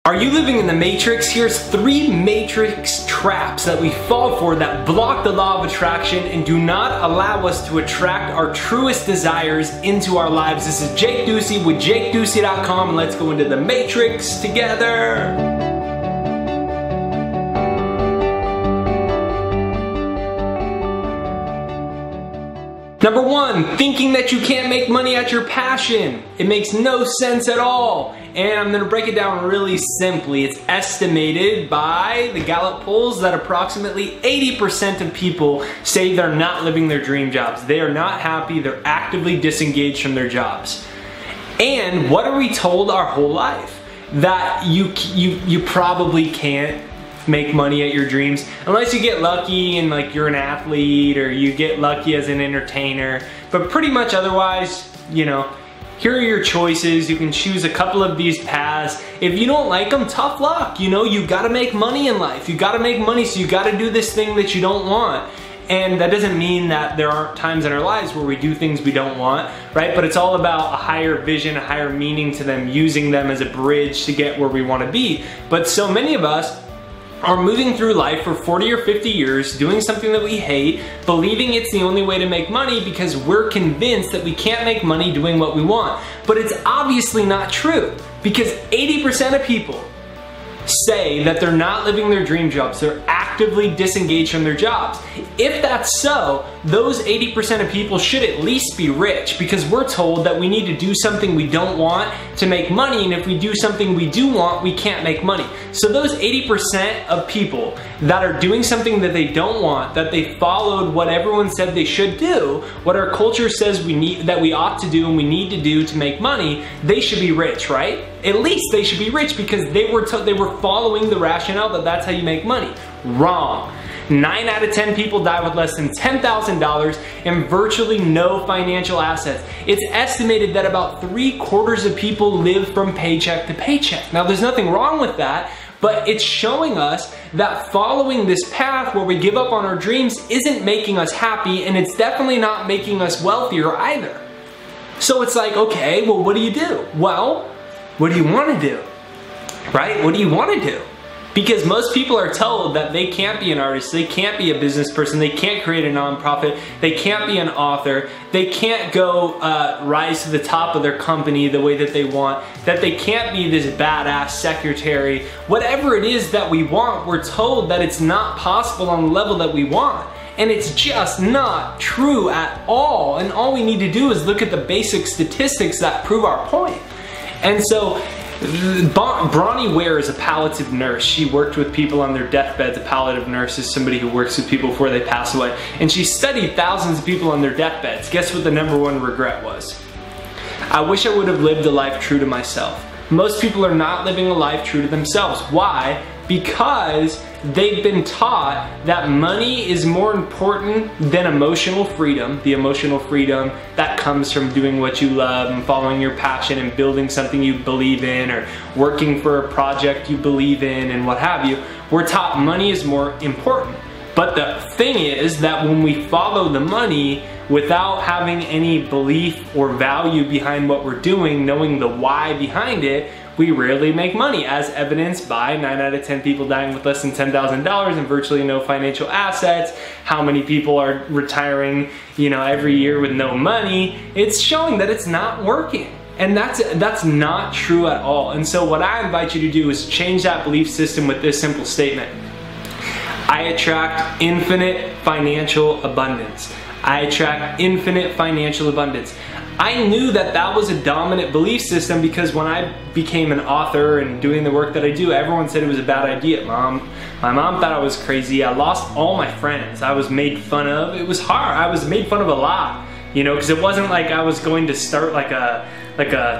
Are you living in the matrix? Here's 3 matrix traps that we fall for that block the law of attraction and do not allow us to attract our truest desires into our lives. This is Jake Ducey with JakeDucey.com, and let's go into the matrix together. Number 1, thinking that you can't make money at your passion. It makes no sense at all. And I'm going to break it down really simply. It's estimated by the Gallup polls that approximately 80% of people say they're not living their dream jobs. They are not happy. They're actively disengaged from their jobs. And what are we told our whole life? That you probably can't make money at your dreams unless you get lucky and like you're an athlete or you get lucky as an entertainer. But pretty much otherwise, you know, here are your choices. You can choose a couple of these paths. If you don't like them, tough luck. You know, you gotta make money in life. You gotta make money, so you gotta do this thing that you don't want. And that doesn't mean that there aren't times in our lives where we do things we don't want, right? But it's all about a higher vision, a higher meaning to them, using them as a bridge to get where we wanna be. But so many of us are moving through life for 40 or 50 years, doing something that we hate, believing it's the only way to make money because we're convinced that we can't make money doing what we want. But it's obviously not true, because 80% of people say that they're not living their dream jobs. They're actively disengaged from their jobs. If that's so, those 80% of people should at least be rich, because we're told that we need to do something we don't want to make money, and if we do something we do want, we can't make money. So those 80% of people that are doing something that they don't want, that they followed what everyone said they should do, what our culture says that we ought to do and we need to do to make money, they should be rich, right? At least they should be rich, because they were following the rationale that that's how you make money. Wrong. 9 out of 10 people die with less than $10,000 and virtually no financial assets. It's estimated that about 3/4 of people live from paycheck to paycheck. Now, there's nothing wrong with that, but it's showing us that following this path where we give up on our dreams isn't making us happy, and it's definitely not making us wealthier either. So it's like, okay, well, what do you do? Well, what do you want to do? Right? What do you want to do? Because most people are told that they can't be an artist, they can't be a business person, they can't create a nonprofit, they can't be an author, they can't go rise to the top of their company the way that they want, that they can't be this badass secretary. Whatever it is that we want, we're told that it's not possible on the level that we want. And it's just not true at all. And all we need to do is look at the basic statistics that prove our point. And so, Bronnie Ware is a palliative nurse. She worked with people on their deathbeds. A palliative nurse is somebody who works with people before they pass away. And she studied thousands of people on their deathbeds. Guess what the #1 regret was? I wish I would have lived a life true to myself. Most people are not living a life true to themselves. Why? Because they've been taught that money is more important than emotional freedom, the emotional freedom that comes from doing what you love and following your passion and building something you believe in, or working for a project you believe in and what have you. We're taught money is more important. But the thing is that when we follow the money without having any belief or value behind what we're doing, knowing the why behind it, we rarely make money, as evidenced by 9 out of 10 people dying with less than $10,000 and virtually no financial assets. How many people are retiring, you know, every year with no money? It's showing that it's not working. And that's not true at all. And so what I invite you to do is change that belief system with this simple statement. I attract infinite financial abundance. I attract infinite financial abundance. I knew that that was a dominant belief system, because when I became an author and doing the work that I do, everyone said it was a bad idea. My mom thought I was crazy. I lost all my friends. I was made fun of. It was hard. I was made fun of a lot, you know, because it wasn't like I was going to start like a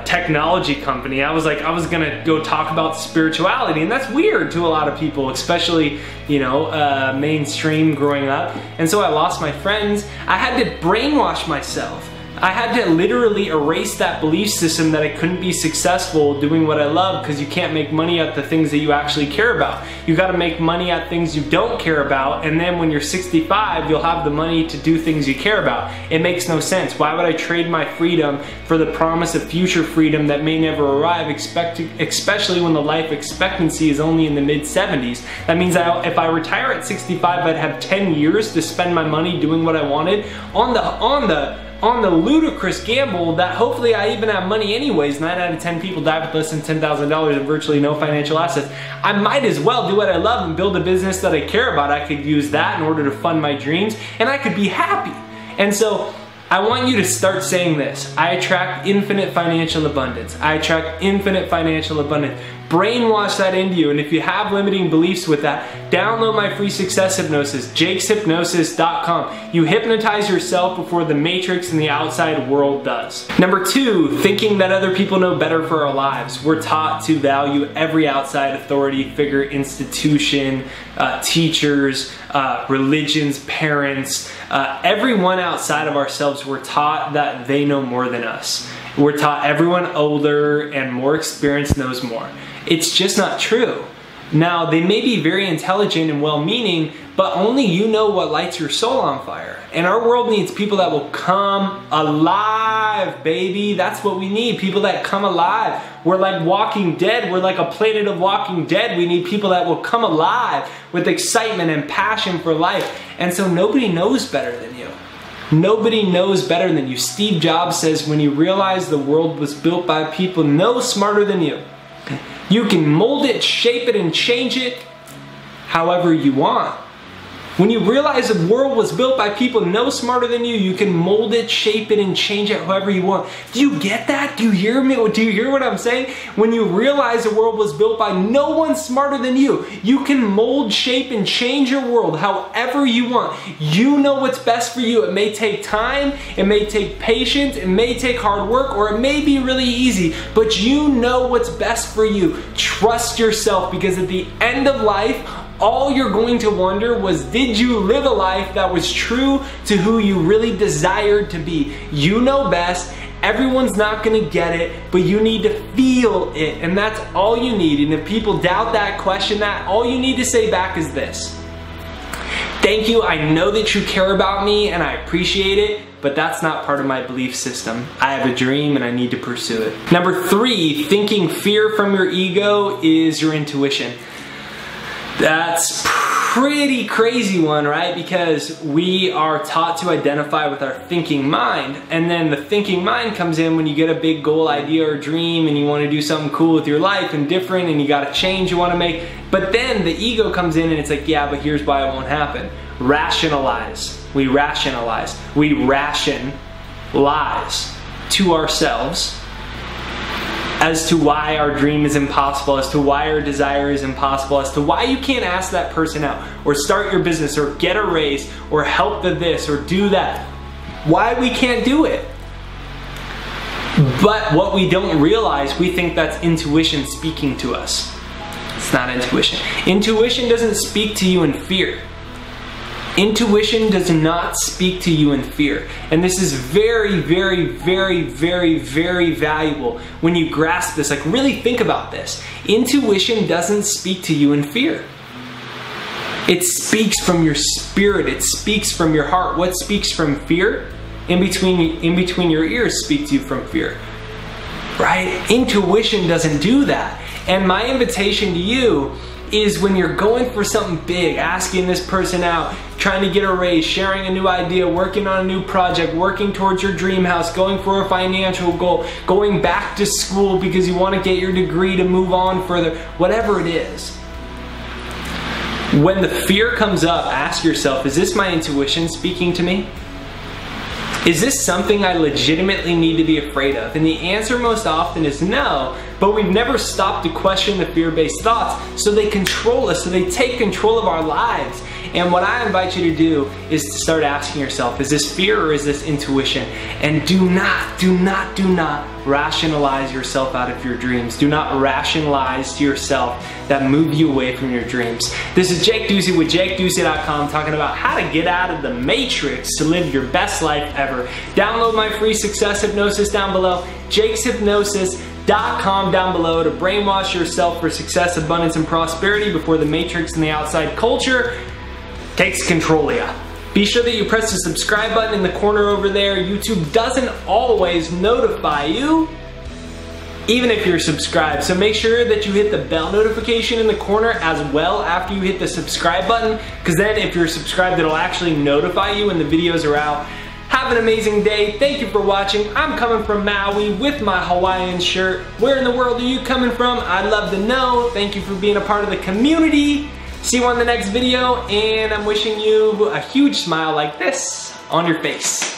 technology company. I was gonna go talk about spirituality, and that's weird to a lot of people, especially, you know, mainstream growing up. And so I lost my friends. I had to brainwash myself. I had to literally erase that belief system that I couldn't be successful doing what I love, because you can't make money at the things that you actually care about. You got to make money at things you don't care about, and then when you're 65, you'll have the money to do things you care about. It makes no sense. Why would I trade my freedom for the promise of future freedom that may never arrive, especially when the life expectancy is only in the mid-70s? That means if I retire at 65, I'd have 10 years to spend my money doing what I wanted on the ludicrous gamble that hopefully I even have money anyways. 9 out of 10 people die with less than $10,000 and virtually no financial assets. I might as well do what I love and build a business that I care about. I could use that in order to fund my dreams, and I could be happy. And so I want you to start saying this: I attract infinite financial abundance. I attract infinite financial abundance. Brainwash that into you, and if you have limiting beliefs with that, download my free success hypnosis, jakeshypnosis.com. You hypnotize yourself before the matrix and the outside world does. Number 2, thinking that other people know better for our lives. We're taught to value every outside authority figure, institution, teachers, religions, parents, everyone outside of ourselves. We're taught that they know more than us. We're taught everyone older and more experienced knows more. It's just not true. Now, they may be very intelligent and well-meaning, but only you know what lights your soul on fire. And our world needs people that will come alive, baby. That's what we need, people that come alive. We're like Walking Dead. We're like a planet of Walking Dead. We need people that will come alive with excitement and passion for life. And so nobody knows better than you. Nobody knows better than you. Steve Jobs says, when you realize the world was built by people no smarter than you, you can mold it, shape it, and change it however you want. When you realize the world was built by people no smarter than you, you can mold it, shape it, and change it however you want. Do you get that? Do you hear me? Do you hear what I'm saying? When you realize the world was built by no one smarter than you, you can mold, shape, and change your world however you want. You know what's best for you. It may take time, it may take patience, it may take hard work, or it may be really easy, but you know what's best for you. Trust yourself, because at the end of life, all you're going to wonder was, did you live a life that was true to who you really desired to be? You know best. Everyone's not going to get it, but you need to feel it, and that's all you need. And if people doubt that, question that, all you need to say back is this: thank you, I know that you care about me and I appreciate it, but that's not part of my belief system. I have a dream and I need to pursue it. Number 3, thinking fear from your ego is your intuition. That's pretty crazy one, right? Because we are taught to identify with our thinking mind, and then the thinking mind comes in when you get a big goal, idea, or dream, and you want to do something cool with your life and different, and you got a change you want to make. But then the ego comes in and it's like, yeah, but here's why it won't happen. Rationalize. We rationalize. We ration lies to ourselves as to why our dream is impossible, as to why our desire is impossible, as to why you can't ask that person out, or start your business, or get a raise, or help the this, or do that. Why we can't do it. But what we don't realize, we think that's intuition speaking to us. It's not intuition. Intuition doesn't speak to you in fear. Intuition does not speak to you in fear. And this is very, very, very, very, very valuable when you grasp this. Like, really think about this. Intuition doesn't speak to you in fear. It speaks from your spirit. It speaks from your heart. What speaks from fear? In between your ears speak to you from fear. Right? Intuition doesn't do that. And my invitation to you is, when you're going for something big, asking this person out, trying to get a raise, sharing a new idea, working on a new project, working towards your dream house, going for a financial goal, going back to school because you want to get your degree to move on further, whatever it is. When the fear comes up, ask yourself, is this my intuition speaking to me? Is this something I legitimately need to be afraid of? And the answer most often is no, but we've never stopped to question the fear-based thoughts, so they control us, so they take control of our lives. And what I invite you to do is to start asking yourself, is this fear or is this intuition? And do not rationalize yourself out of your dreams. Do not rationalize to yourself that move you away from your dreams. This is Jake Ducey with JakeDucey.com talking about how to get out of the matrix to live your best life ever. Download my free success hypnosis down below, jakeshypnosis.com down below, to brainwash yourself for success, abundance, and prosperity before the matrix and the outside culture takes control of you. Be sure that you press the subscribe button in the corner over there. YouTube doesn't always notify you, even if you're subscribed. So make sure that you hit the bell notification in the corner as well after you hit the subscribe button, because then if you're subscribed, it'll actually notify you when the videos are out. Have an amazing day. Thank you for watching. I'm coming from Maui with my Hawaiian shirt. Where in the world are you coming from? I'd love to know. Thank you for being a part of the community. See you on the next video, and I'm wishing you a huge smile like this on your face.